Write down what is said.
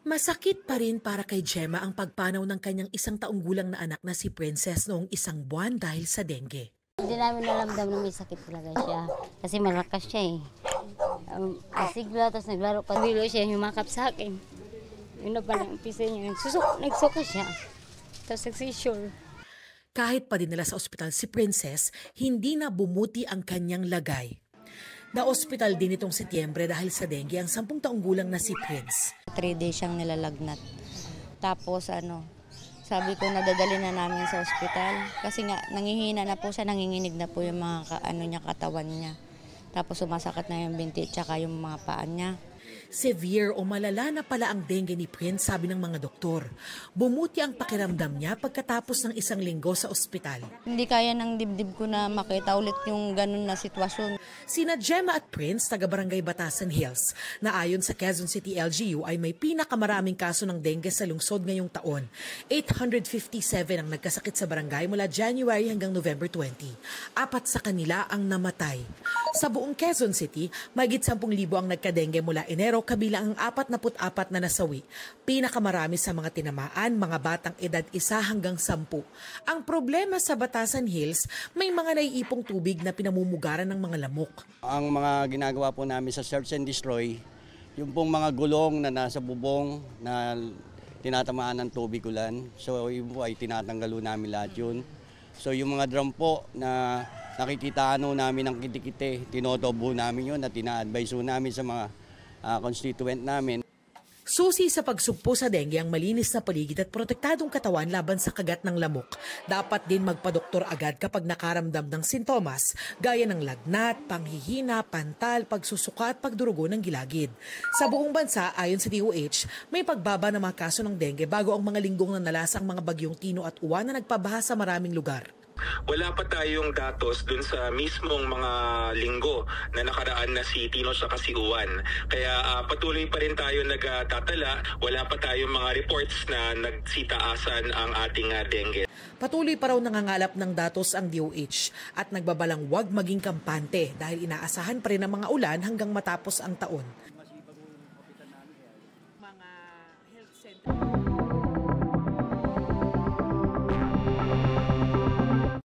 Masakit pa rin para kay Gemma ang pagpanaw ng kanyang 1 taong gulang na anak na si Princess noong 1 buwan dahil sa dengue. Hindi namin naramdam na may sakit talaga siya. Kasi malakas siya eh. Asigla, tapos naglaro pa. Bilo siya, humakap sa akin. Yun na pa umpisa niya. Nagsuka siya. Tapos nagsisure. Kahit pa dinala sa ospital si Princess, hindi na bumuti ang kanyang lagay. Na-ospital din itong Setyembre dahil sa dengue ang 10 taong gulang na si Prince. 3 days siyang nilalagnat. Tapos sabi ko nadadali na namin sa ospital. Kasi nga nangihina na po siya, nanginginig na po yung mga katawan niya. Tapos sumasakit na yung binti at saka yung mga paan niya. Severe o malala na pala ang dengue ni Prince, sabi ng mga doktor. Bumuti ang pakiramdam niya pagkatapos ng 1 linggo sa ospital. Hindi kaya ng dibdib ko na makita ulit yung ganun na sitwasyon. Sina Gemma at Prince, taga-barangay Batasan Hills, na ayon sa Quezon City LGU ay may pinakamaraming kaso ng dengue sa lungsod ngayong taon. 857 ang nagkasakit sa barangay mula January hanggang November 20. 4 sa kanila ang namatay. Sa buong Quezon City, mahigit 10,000 ang nagka-dengue mula Enero, kabilang ang 44 na nasawi. Pinakamarami sa mga tinamaan, mga batang edad 1 hanggang 10. Ang problema sa Batasan Hills, may mga naiipong tubig na pinamumugaran ng mga lamok. Ang mga ginagawa po namin sa search and destroy, yung pong mga gulong na nasa bubong na tinatamaan ng tubig ulan. So yun po ay tinatanggal namin lahat yun. So yung mga drum po na nakikita namin ng kitikite, tinotobo namin yun at tina-advise namin sa mga constituent namin. Susi sa pagsugpo sa dengue ang malinis na paligid at protektadong katawan laban sa kagat ng lamok. Dapat din magpadoktor agad kapag nakaramdam ng sintomas gaya ng lagnat, panghihina, pantal, pagsusuka at pagdurugo ng gilagid. Sa buong bansa, ayon sa DOH, may pagbaba ng mga kaso ng dengue bago ang mga linggong nanalasa ang mga bagyong Tino at Uwan na nagpabaha sa maraming lugar. Wala pa tayong datos dun sa mismong mga linggo na nakaraan na si Tino at si Uwan. Kaya patuloy pa rin tayo nagtatala. Wala pa tayong mga reports na nagsitaasan ang ating dengue. Patuloy pa raw nangangalap ng datos ang DOH at nagbabalang wag maging kampante dahil inaasahan pa rin ang mga ulan hanggang matapos ang taon. Mga health center.